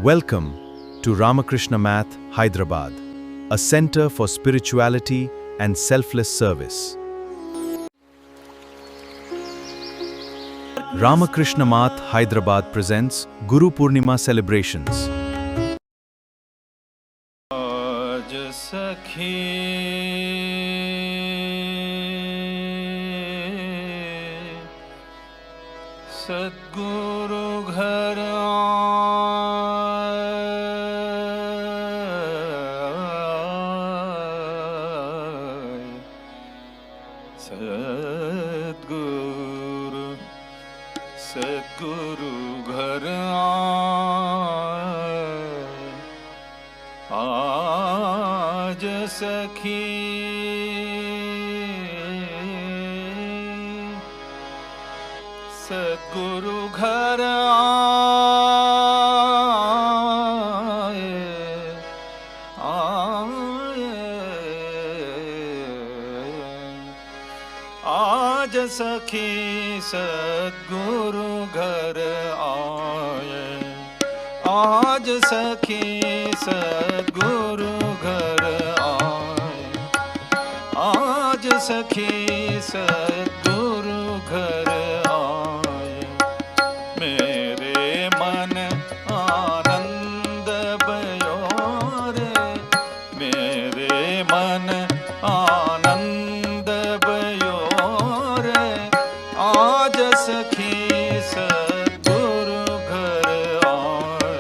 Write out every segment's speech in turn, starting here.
Welcome to Ramakrishna Math, Hyderabad, a center for spirituality and selfless service. Ramakrishna Math, Hyderabad presents Guru Purnima celebrations. आज सखी सद्गुरु घर आए, सद्गुरु घर आए, आज सखी सद्गुरु घर आए, आज सखी सद्गुरु घर आए, आज सखी सद्गुरु घर आए, आज सखी सद्गुरु घर आए, मेरे मन आनंद भयो रे, मेरे मन आनंद भयो रे, आज सखी सद्गुरु घर आए।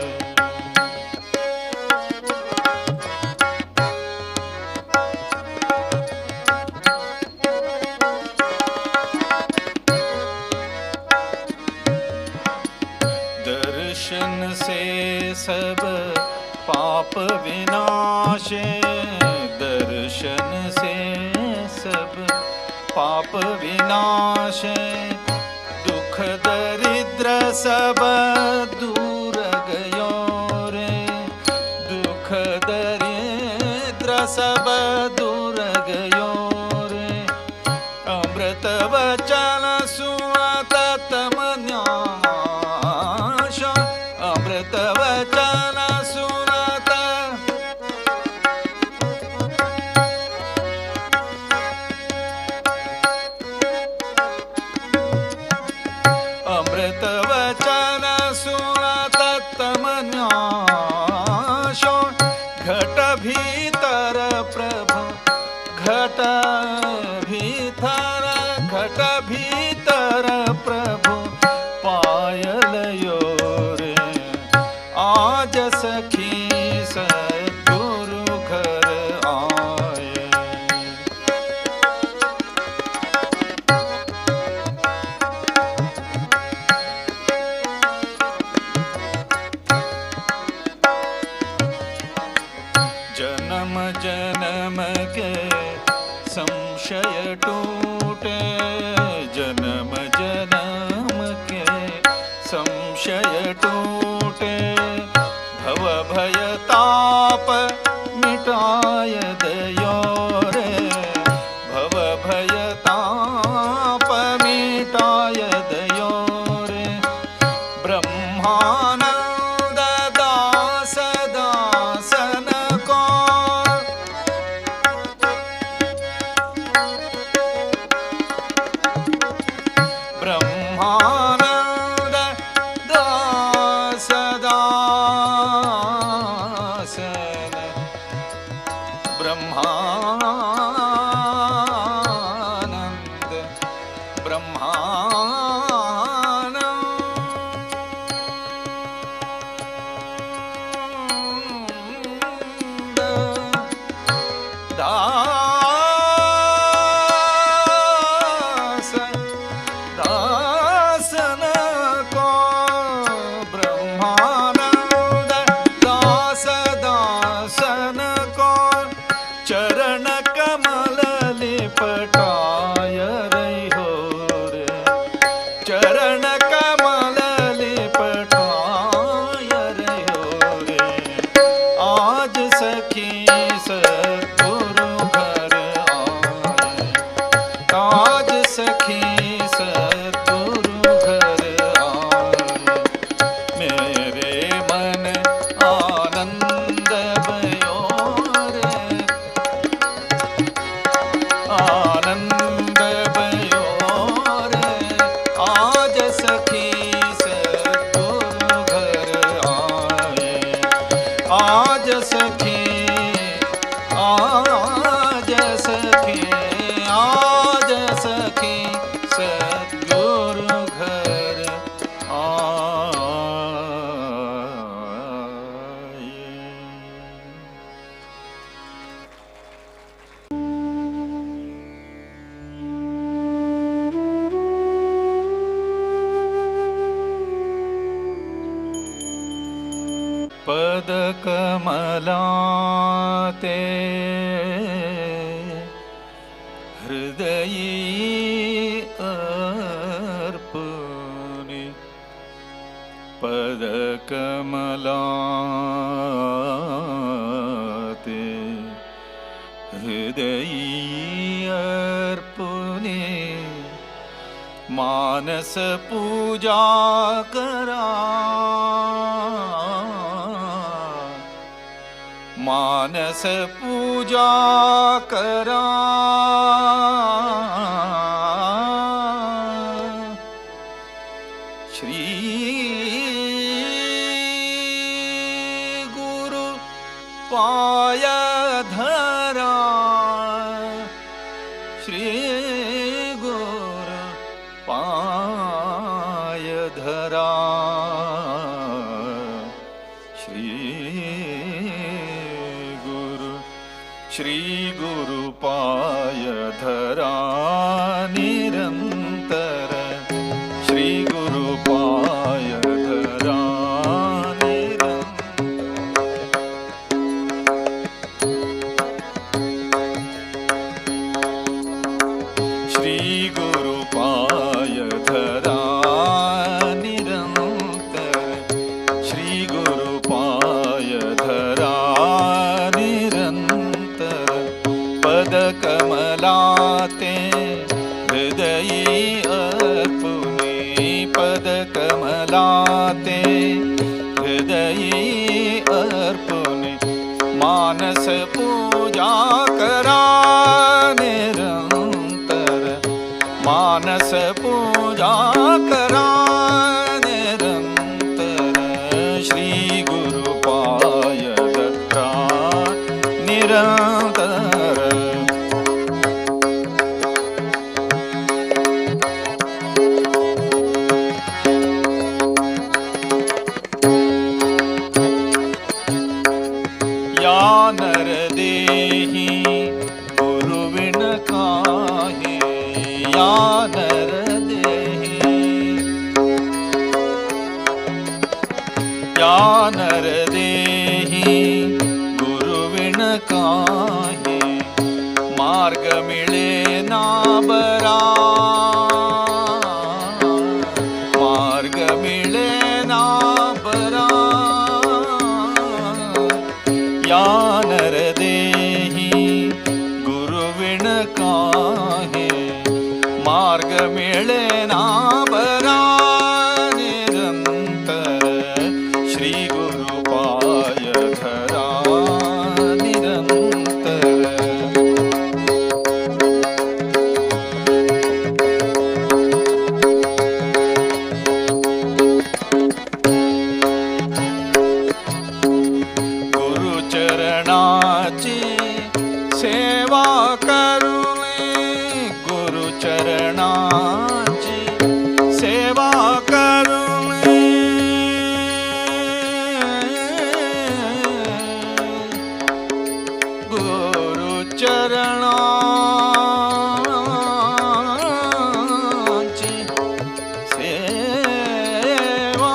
दर्शन से सब पाप विनाशे, दर्शन से सब पाप विनाशे, दुख दरिद्र सब दूर गयो रे, दुख दरिद्र सब दूर गयो रे, अमृत वचन सुनत तम न्यास, अमृत वचन सुनत अमृत वचन सुन पदकमलाते हृदयी अर्पणे पदकमलाते हृदयी अर्पणे मानस पूजा करा मानस पूजा करा श्री गुरु पाय धरा श्री गुरु पाय धरा श्री गुरु पाय धरा निरंतर श्री गुरु पाय धरा श्री गुरु पाय धरा निरंतर श्री गुरु पाय धरा पदकमलाते हृदयी अर्पणे पदकमलाते हृदयी अर्पणे मानस पूजा करा निरंतर मानस पूजा करा निरंतर श्री गुरु पाय धरा निरंतर नर देहि गुरु बिन काहे या नर देहि या नर देहि गुरु बिन काहे मार्ग मिले ना बरा मार्ग मिले ना बरा या नर देहि गुरु बिन काहे मार्ग मिले ना बरा निरंतर श्री गुरु पाय धरा निरंतर चरणाची सेवा करुणे गुरु चरणाची सेवा करुणे गुरु चरणाची सेवा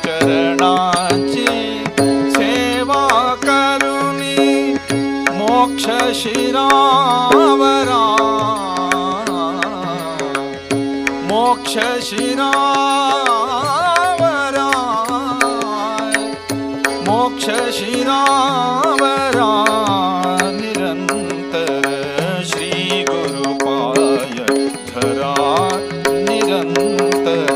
चरणाची सेवा करुणी मोक्ष शिरावरा मोक्ष शिरावरा मोक्ष शिरावरा निरंतर श्री गुरु पाय धरा निरंतर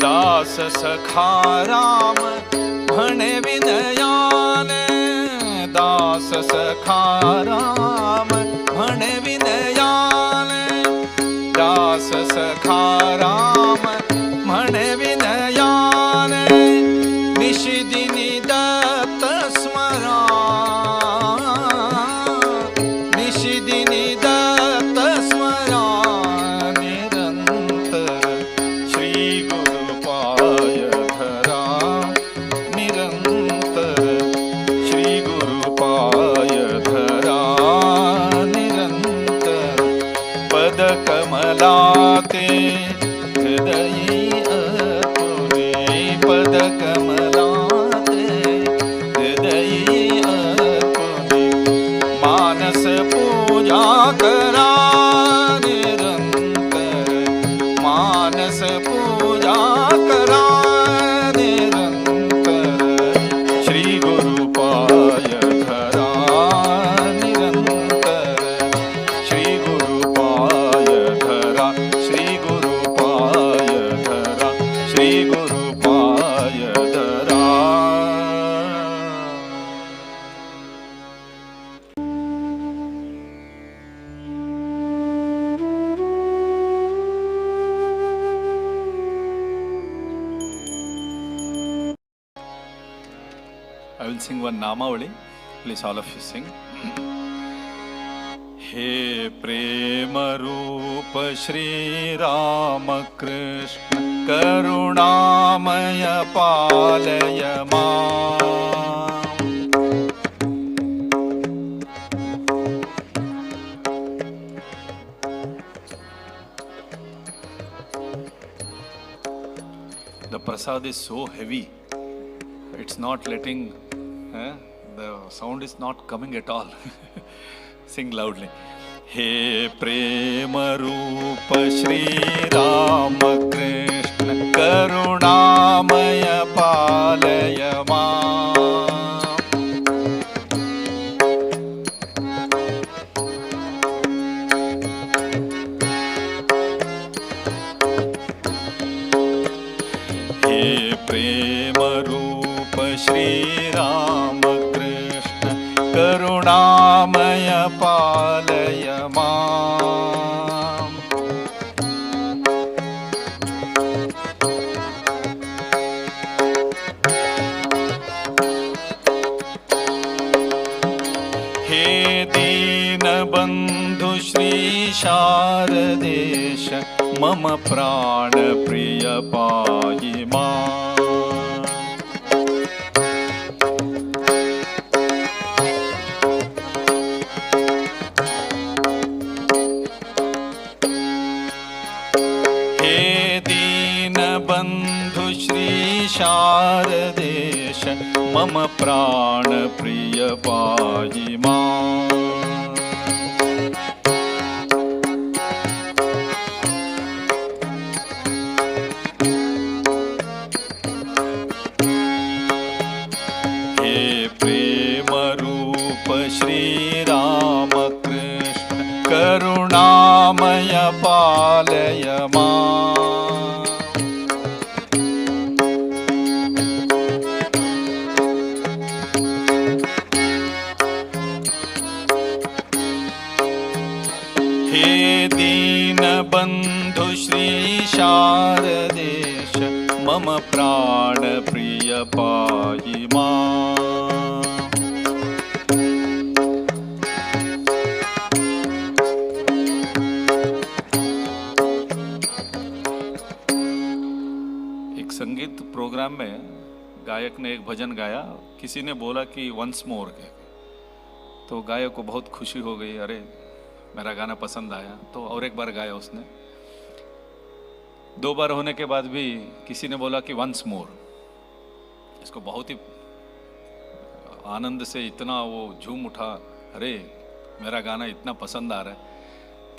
दास सखा राम म्हणे विनयाने दास सखा राम म्हणे विनयाने दास सखा राम म्हणे विनयाने निशिदिनी दत्त स्मरा निशिदिनी दत्त स्मरा करा निरंतर, मानस पूजा करा निरंतर, श्री गुरु पाय धरा निरंतर, श्री गुरु पाय धरा, श्री गुरु पाय धरा, श्री गुरु पाय धरा। I will sing one Namavali. Please all of you sing. हे प्रेम रूप श्री राम कृष्ण करुणामय पालय माम्। The prasad is so heavy. It's not letting, the sound is not coming at all. Sing loudly. हे प्रेम रूप श्री राम कृष्ण करुणामय पालय माम्। हे प्रेम रूप श्री राम कृष्ण करुणामय पालय माम्। हे दीन बंधु श्री शारदेश मम प्राण प्रिय पाहि माम्। बंधु श्री शारदेश मम प्राण प्रिय पाहि माम्। हे प्रेम रूप श्री राम कृष्ण करुणामय पालय माम्। हे दीन बंधु श्री शारदेश मम प्राण प्रिय पाहि माम्। एक संगीत प्रोग्राम में गायक ने एक भजन गाया, किसी ने बोला कि वंस मोर के, तो गायक को बहुत खुशी हो गई, अरे मेरा गाना पसंद आया, तो और एक बार गाया उसने। 2 बार होने के बाद भी किसी ने बोला कि वंस मोर। इसको बहुत ही आनंद से इतना वो झूम उठा, अरे मेरा गाना इतना पसंद आ रहा है।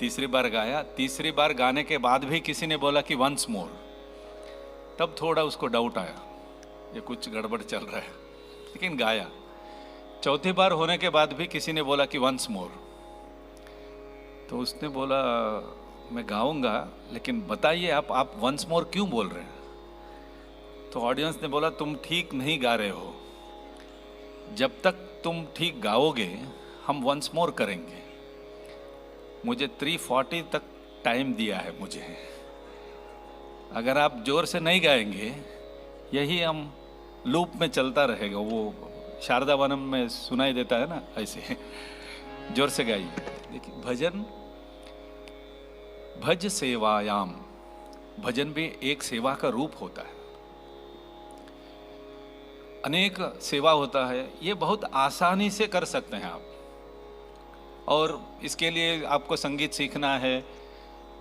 तीसरी बार गाया, तीसरी बार गाने के बाद भी किसी ने बोला कि वंस मोर। तब थोड़ा उसको डाउट आया, ये कुछ गड़बड़ चल रहा है, लेकिन गाया। चौथी बार होने के बाद भी किसी ने बोला कि वंस मोर। तो उसने बोला मैं गाऊंगा, लेकिन बताइए आप वंस मोर क्यों बोल रहे हैं? तो ऑडियंस ने बोला तुम ठीक नहीं गा रहे हो, जब तक तुम ठीक गाओगे हम वंस मोर करेंगे। मुझे 3:40 तक टाइम दिया है मुझे, अगर आप जोर से नहीं गाएंगे यही हम लूप में चलता रहेगा। वो शारदा वनम में सुनाई देता है ना, ऐसे जोर से गाइए। देखिए भजन, भज सेवायाम, भजन भी एक सेवा का रूप होता है, अनेक सेवा होता है। ये बहुत आसानी से कर सकते हैं आप, और इसके लिए आपको संगीत सीखना है,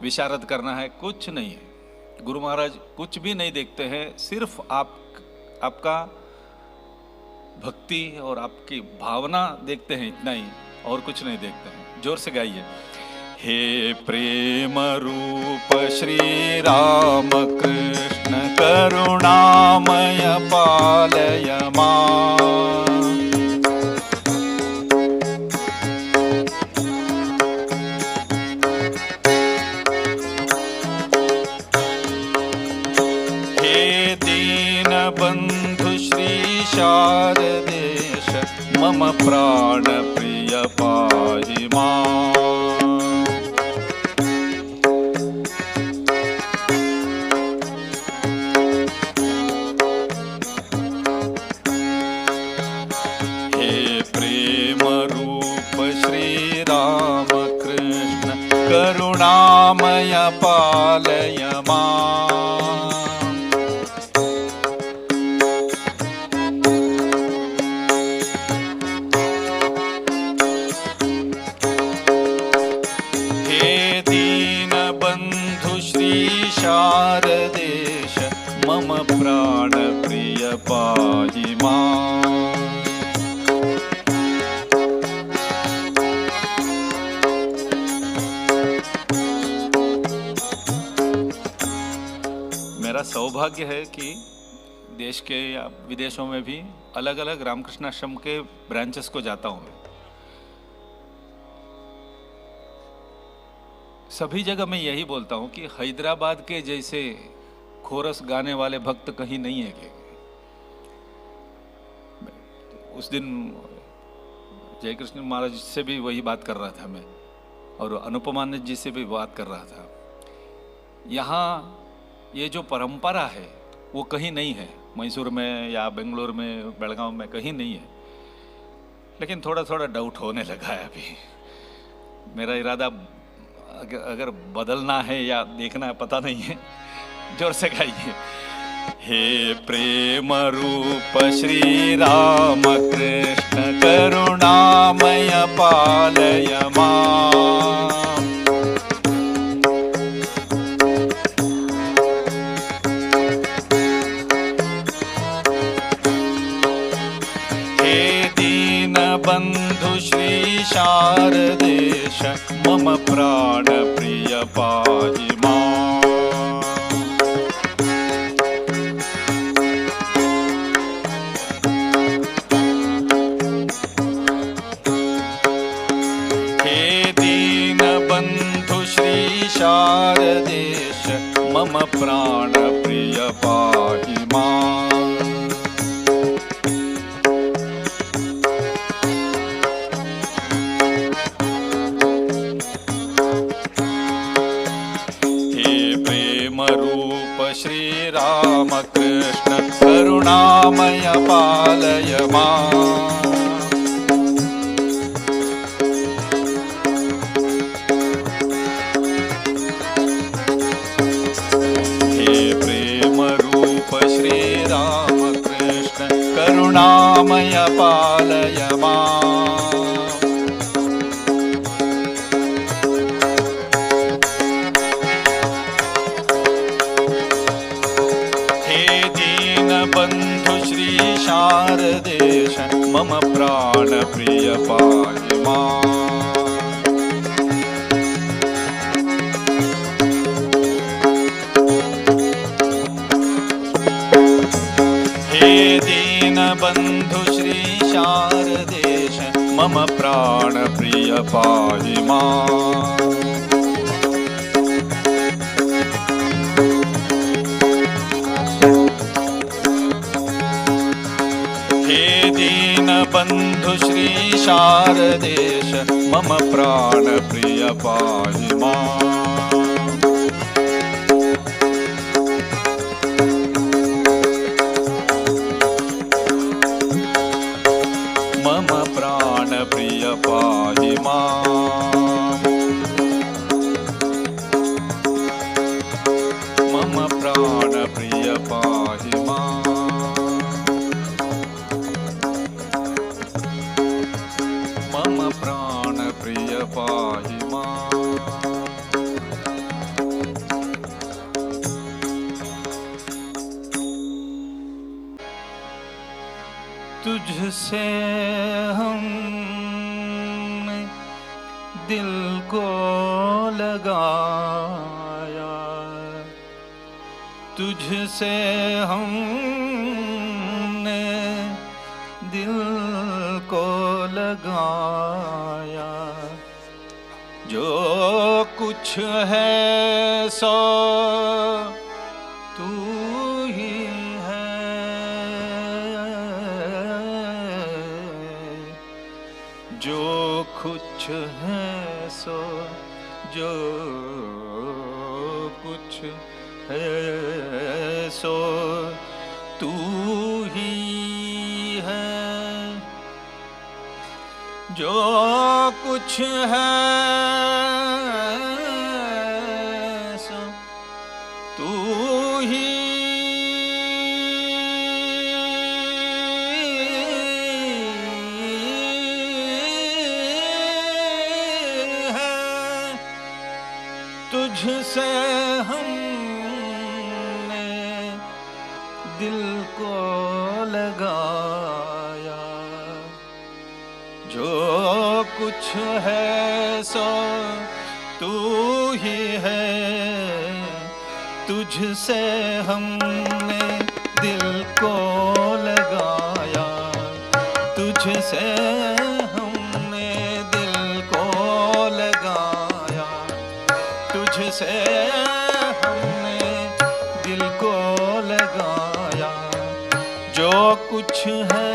विशारद करना है, कुछ नहीं है। गुरु महाराज कुछ भी नहीं देखते हैं, सिर्फ आपका भक्ति और आपकी भावना देखते हैं, इतना ही, और कुछ नहीं देखते हैं। जोर से गाइए। हे प्रेम रूप श्री राम कृष्ण करुणामय पालय मां। हे दीन बंधु श्री शारदेश मम प्राण प्रिय पाहि मां। करुणामय पालय मां। हे दीन बंधु श्री शारदेश मम प्राण प्रिय पाहि मां। मेरा सौभाग्य है कि देश के या विदेशों में भी अलग अलग रामकृष्ण आश्रम के ब्रांचेस को जाता हूँ। सभी जगह मैं यही बोलता हूँ कि हैदराबाद के जैसे कोरस गाने वाले भक्त कहीं नहीं है। कि उस दिन जयकृष्ण महाराज से भी वही बात कर रहा था मैं, और अनुपमानंद जी से भी बात कर रहा था। यहाँ ये जो परंपरा है वो कहीं नहीं है, मैसूर में या बेंगलोर में, बेलगांव में कहीं नहीं है। लेकिन थोड़ा थोड़ा डाउट होने लगा है अभी। मेरा इरादा अगर बदलना है या देखना है पता नहीं है। जोर से गाइए। हे प्रेम रूप श्री राम कृष्ण करुणामय पालय मां। बंधु श्री शारदेश मम प्राण प्रिय पाहि मां। हे दीन बंधु श्री शारदेश मम प्राण प्रिय पाहि मां। श्री राम कृष्ण करुणामय पालय मां। हे प्रेम रूप श्री राम कृष्ण करुणामय पालय मां। बंधु श्री शारदेश मम प्राण प्रिय पाहि मां। हे दीन बंधु श्री शारदेश मम प्राण प्रिय पाहि मां। बंधु श्री शारदेश मम प्राण प्रिय पाहि मां। मम प्राण प्रिय पाहि मां। मम प्राण प्रिय पाहि मां। मम प्राण प्रिय पाहि मां। तुझसे हम दिल को लगाया, तुझसे हमने दिल को लगाया, जो कुछ है सो तू ही है, जो कुछ है सो, जो कुछ है सो तू ही है, जो कुछ है सो तू ही है, तुझसे हमने दिल को लगाया, जो कुछ है सो तू ही है, तुझसे हमने दिल को लगाया, तुझसे हमने दिल को लगाया, तुझसे हमने दिल को लगाया, जो कुछ है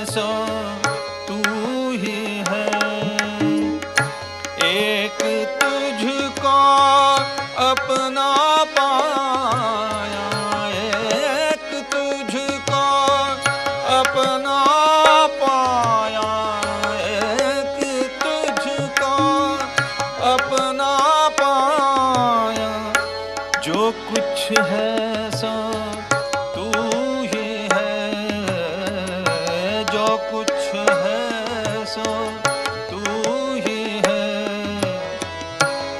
सो तू ही है, एक तुझको अपना पाया, एक तुझको अपना पाया, एक तुझको अपना पाया, जो कुछ है सो तू ही है, जो कुछ है सो तू ही है,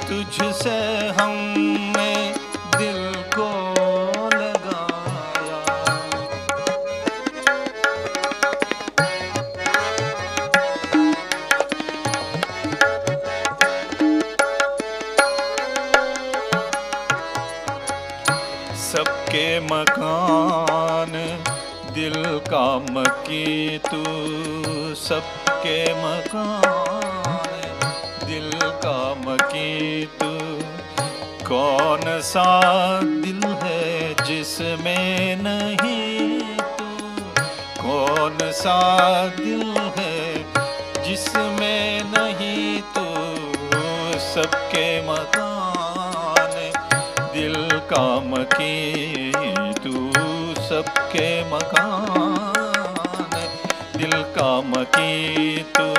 तुझसे हमने दिल को लगाया। सबके मकान दिल का मकी तू, सबके मकान दिल का मकी तू, कौन सा दिल है जिसमें नहीं तू, कौन सा दिल है जिसमें नहीं तू, सबके मकान दिल का मकी तू, सबके मकान दिल का मकी तू,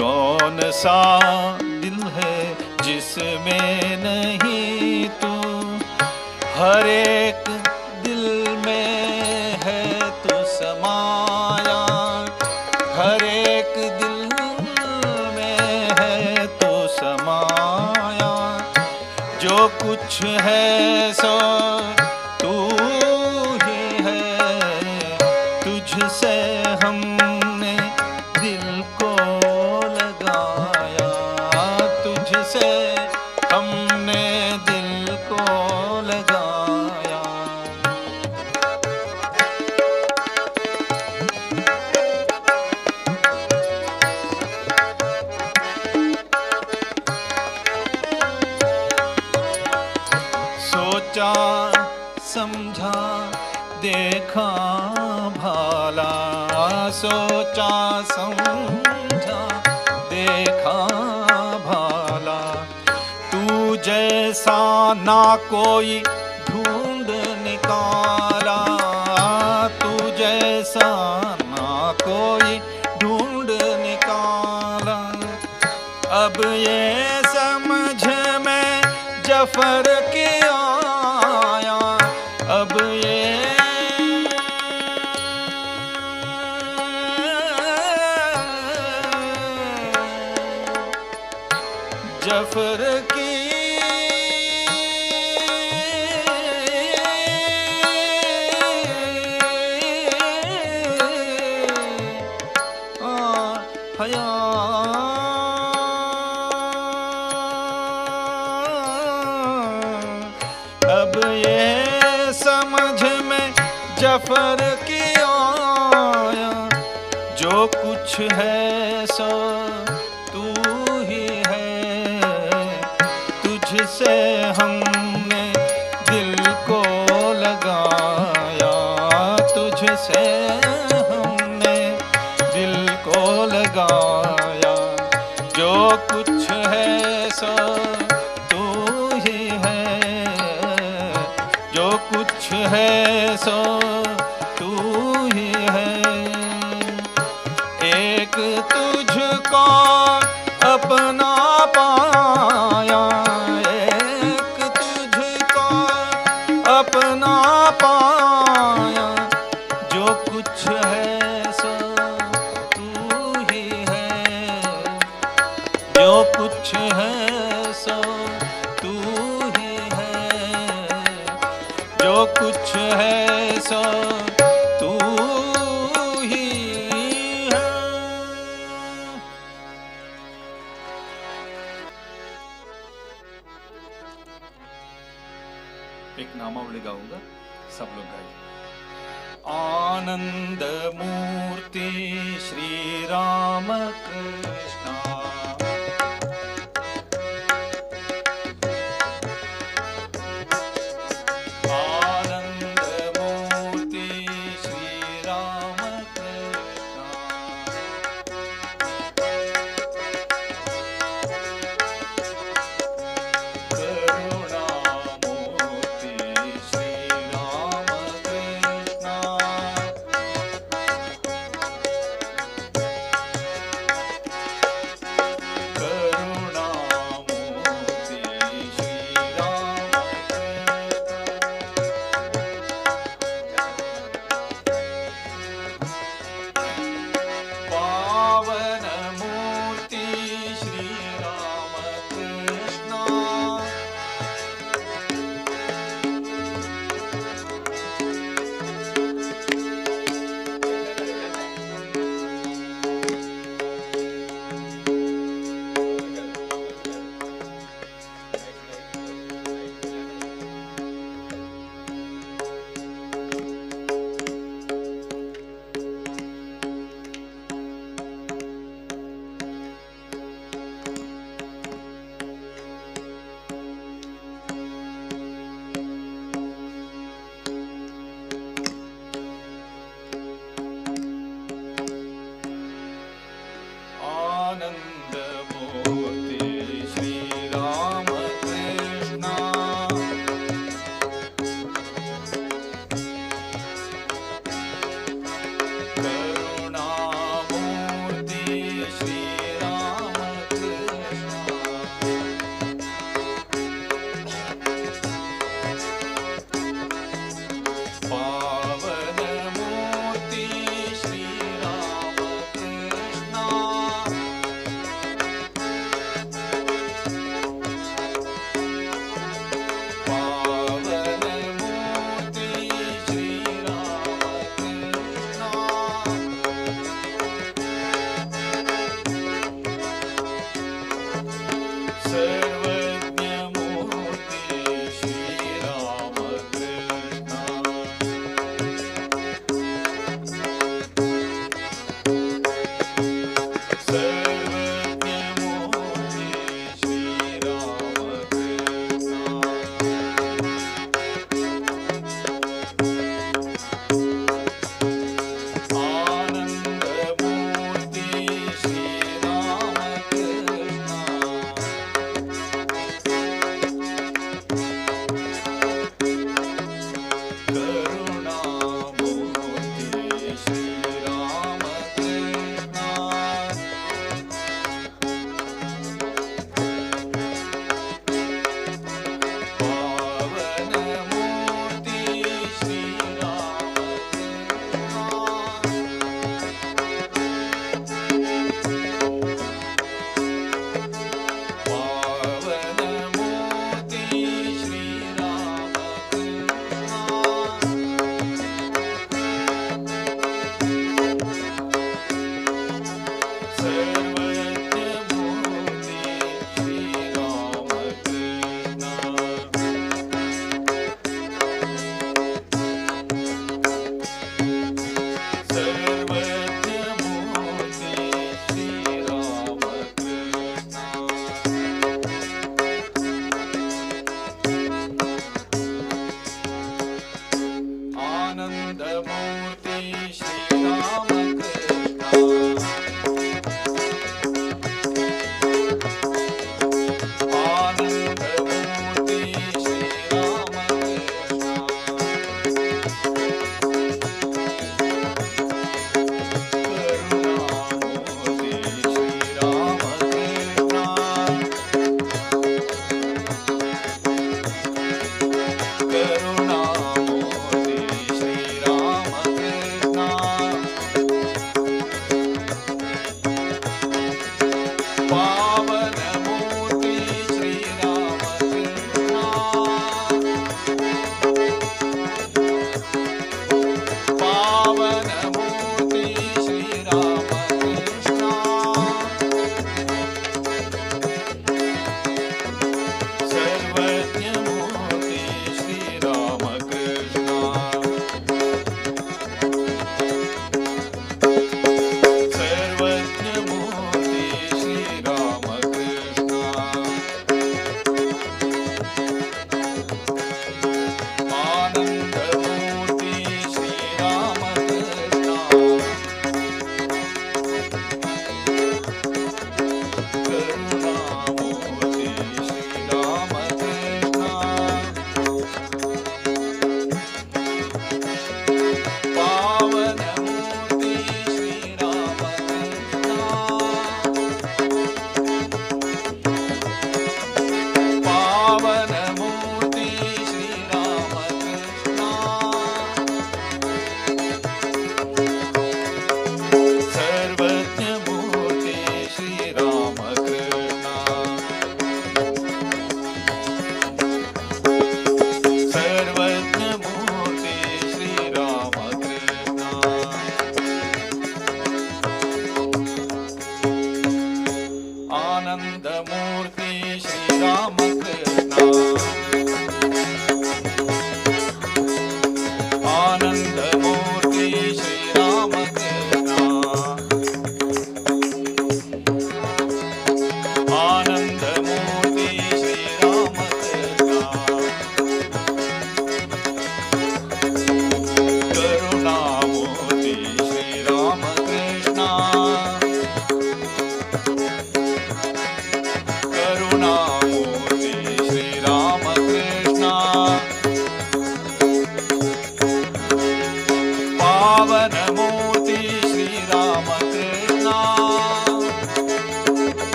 कौन सा दिल है जिसमें नहीं तू, हर एक दिल में है तू समाया, हर एक दिल में है तू समाया, जो कुछ है सो तू ही है, तुझसे हमने दिल को लगाया, तुझसे हमने दिल को लगाया। सोचा समझा देखा भाला, सोचा समझा देखा भाला, तू जैसा ना कोई ढूंढ निकाला, तू जैसा ना कोई ढूंढ निकाला, अब ये समझ में जफर के आया, अब ये जफर की हया पर किया, जो कुछ है सो तू ही है। तुझसे हमने दिल को लगाया, तुझसे हमने दिल को लगाया। जो कुछ है सो तू ही है, जो कुछ है सो तू ही है। एक तुझको अपना पाया, एक तुझको अपना पाया। जो कुछ है सो तू ही है, जो कुछ है सो तू ही है, जो कुछ है सो तू ही है। एक नामावली गाऊंगा, सब लोग गाइए। आनंद मूर्ति श्री राम कृष्णा, आनंद मूर्ति श्री राम कृष्णा। करुणा मूर्ति श्री राम कृष्णा।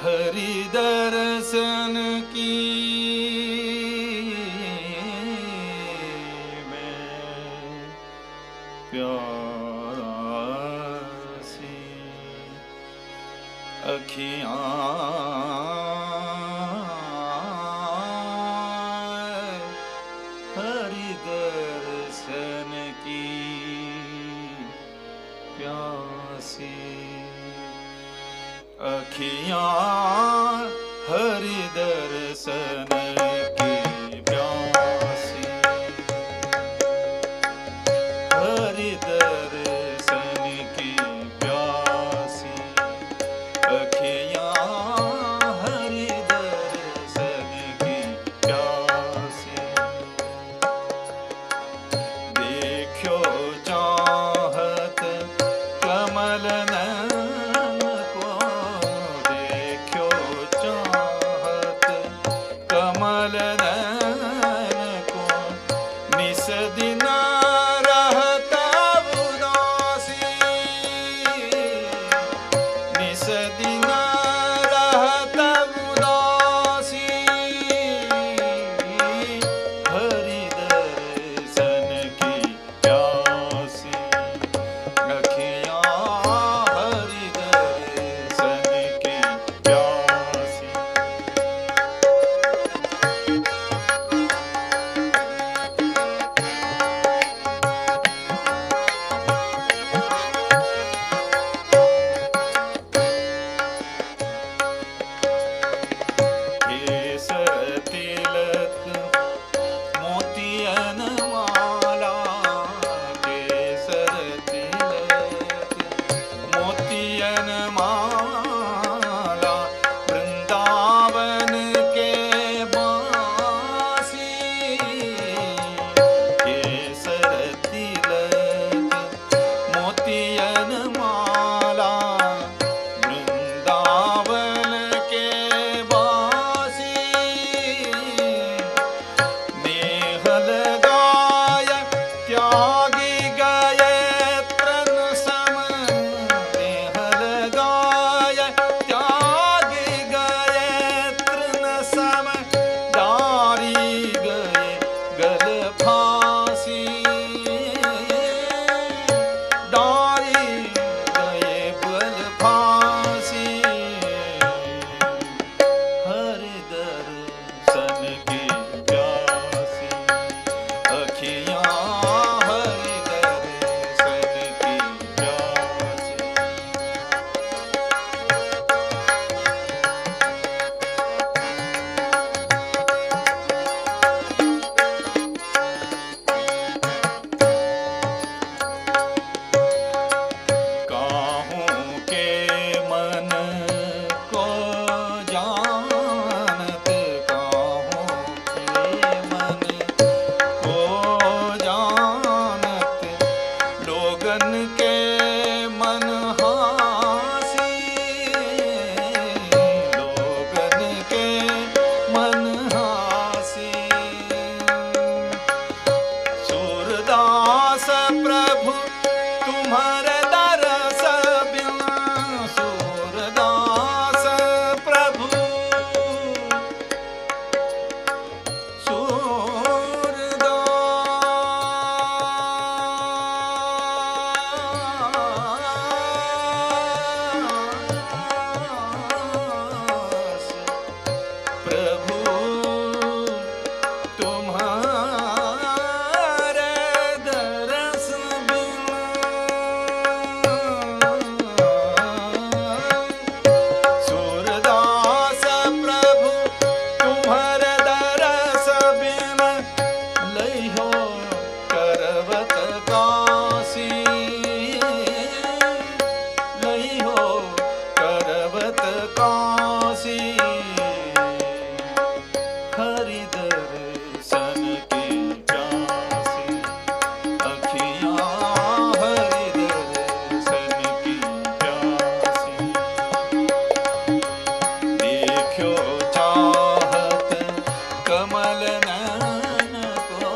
हरि दर्शन की मैं प्यासी अखियाँ हरि दर्शन की प्यासी अखियाँ हरि दर्शन प्रभु तुम्हारे दरस बिना सूरदास प्रभु तुम्हारे दरस बिना लइहो करवत काशी लइहो करवत काशी हरि दर्शन की प्यासी अखियाँ हरि दर्शन की प्यासी देखो चाहत कमल नयन को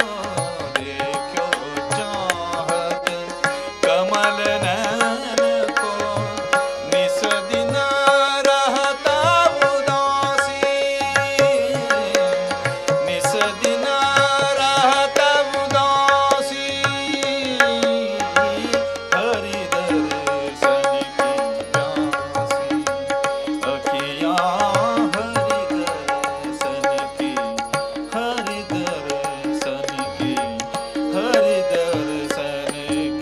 देखो चाहत कमल नयन को निस दिन रहता उदासी निस दिन रहता उदासी हरि दर्शन की प्यासी अखियाँ हरि दर्शन की हरि दर्शन की हरि दर्शन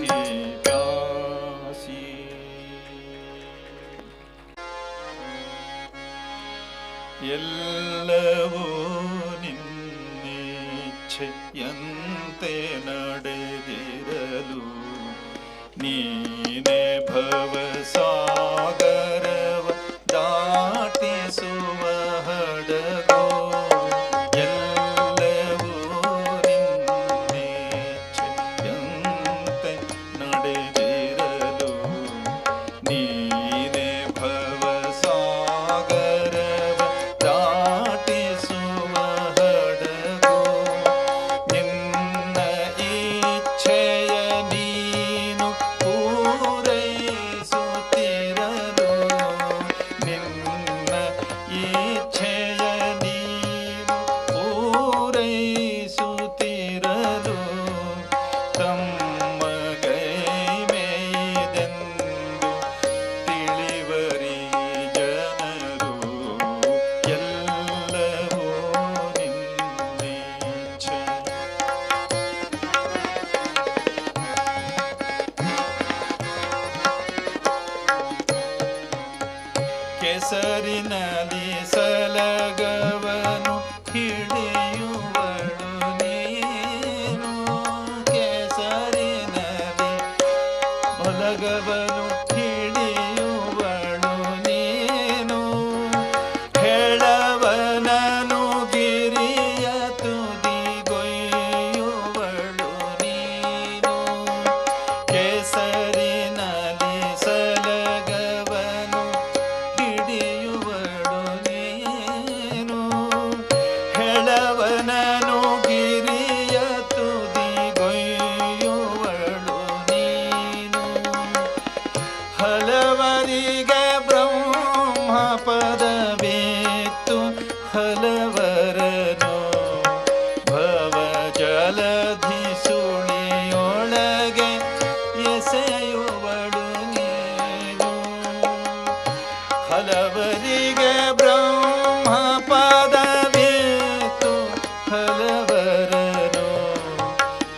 की प्यासी ಎಲ್ಲವೂ ನಿನ್ನಿಚ್ಛೆಯಂತೆ ನಡೆದಿರಲು ನೀನೆ ಭವಸಾಗರವ ದಾಟಿಸುವ ಹಡಗೋ ಎಲ್ಲವೂ ನಿನ್ನಿಚ್ಛೆಯಂತೆ ನಡೆದಿರಲು ನೀನೆ ಭವಸಾಗರವ ದಾಟಿಸುವ ಹಡಗೋ ನಿನ್ನ ಇಚ್ಛೆಯ ನೀನು ಪೂರೈಸುತ್ತಿರಲು ನಿನ್ನ ಇಚ್ಛೆಯ ನೀನು ಪೂರೈಸುತ್ತಿರಲು ತಮ್ಮ ಕೈಮೇದೆಂದು ತಿಳಿವರಿ ಜನರು ಎಲ್ಲವೂ ನಿನ್ನಿಚ್ಛೆ ಕೆಸರಿನಲ್ಲಿ ಸಲಗವನು ಹಿಡಿಯುವಳು ನೀನು ಕೆಸರಿನಲ್ಲಿ ಮೊಲಗವನು ಹಿಡಿಯುವಳು ನೀನು ಹೆಳವನನು ಗಿರಿಯ ತುದಿಗೊಯ್ಯುವಳು ನೀನು ಕೆಸರಿನಲ್ಲಿ ಸಲಗವನು ಹಿಡಿಯುವಳು ನೀನು ಹೆಳವನನು ಗಿರಿಯ ತುದಿಗೊಯ್ಯುವಳು ನೀನು ಹಲವರಿಗೆ ಬ್ರಹ್ಮ ಪದವಿತ್ತು ಹಲವರನು ಭವ ಜಲಧಿ ಸುಳಿಯೊಳಗೆ ಎಸೆಯುವಳು ನೀನು ಹಲವರಿಗೆ ಬ್ರಹ್ಮ ಪದವಿತ್ತು ಹಲವರನು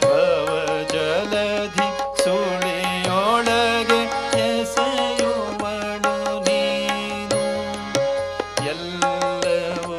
ಭವ ಜಲಧಿ ಸುಳಿಯೊಳಗೆ ಎಸೆಯುವಳು ನೀನು ಎಲ್ಲವೂ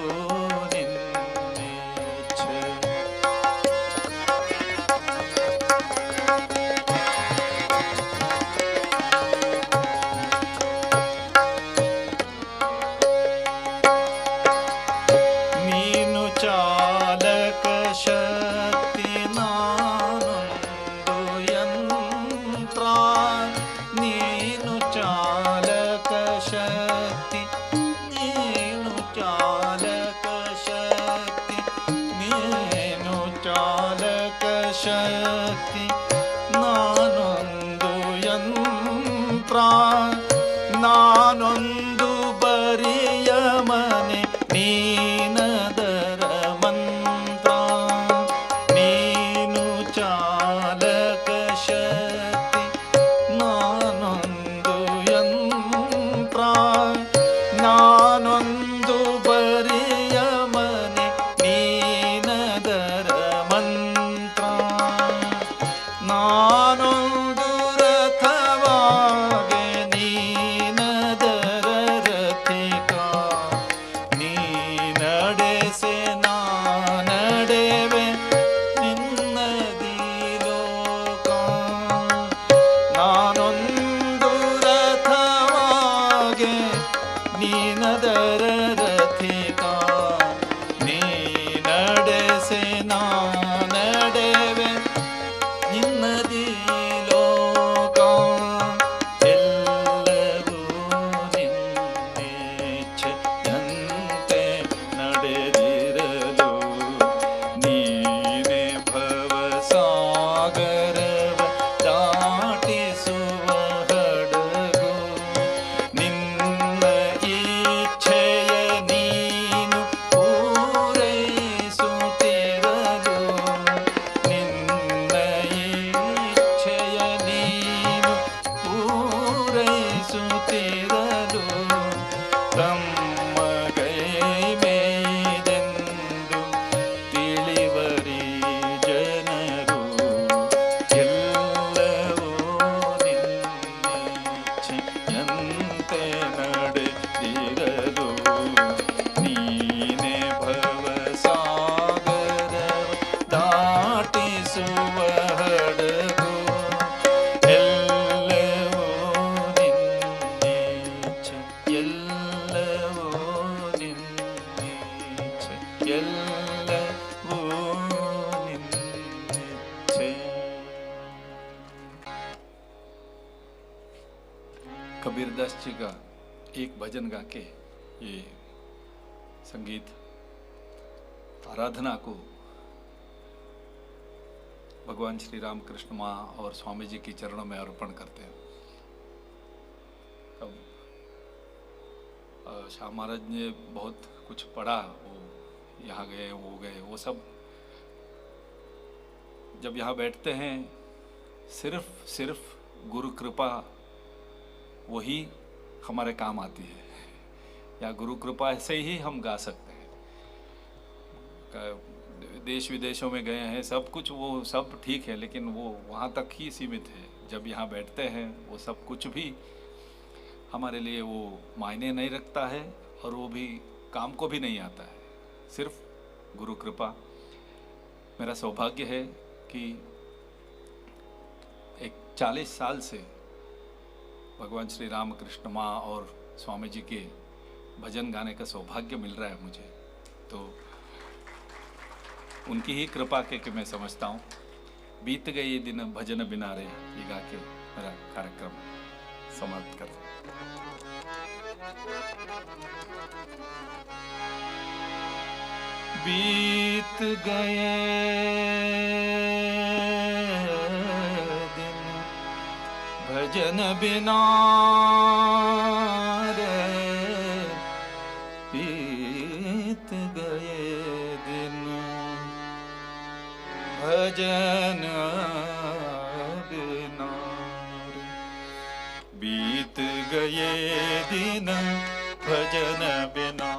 ಎಲ್ಲವೂ ನಿನ್ನಿಚ್ಛೆ. कबीरदास जी का एक भजन गा के ये संगीत आराधना को भगवान श्री राम कृष्ण माँ और स्वामी जी के चरणों में अर्पण करते हैं. अब शाह महाराज ने बहुत कुछ पढ़ा, वो यहाँ गए वो गए, वो सब जब यहाँ बैठते हैं सिर्फ गुरु कृपा वही हमारे काम आती है, या गुरु कृपा से ही हम गा सकते हैं. देश विदेशों में गए हैं, सब कुछ वो सब ठीक है, लेकिन वो वहाँ तक ही सीमित है. जब यहाँ बैठते हैं वो सब कुछ भी हमारे लिए वो मायने नहीं रखता है, और वो भी काम को भी नहीं आता है. सिर्फ गुरु कृपा. मेरा सौभाग्य है कि एक 40 साल से भगवान श्री राम कृष्ण माँ और स्वामी जी के भजन गाने का सौभाग्य मिल रहा है मुझे. तो उनकी ही कृपा के मैं समझता हूँ. बीत गए ये दिन भजन बिना रे, ये गा के मेरा कार्यक्रम समाप्त करता हूँ. बीत गए दिन भजन बिना रे, बीत गए दिन भजन बिना रे, बीत गए दिन भजन बिना.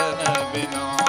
भजन बिना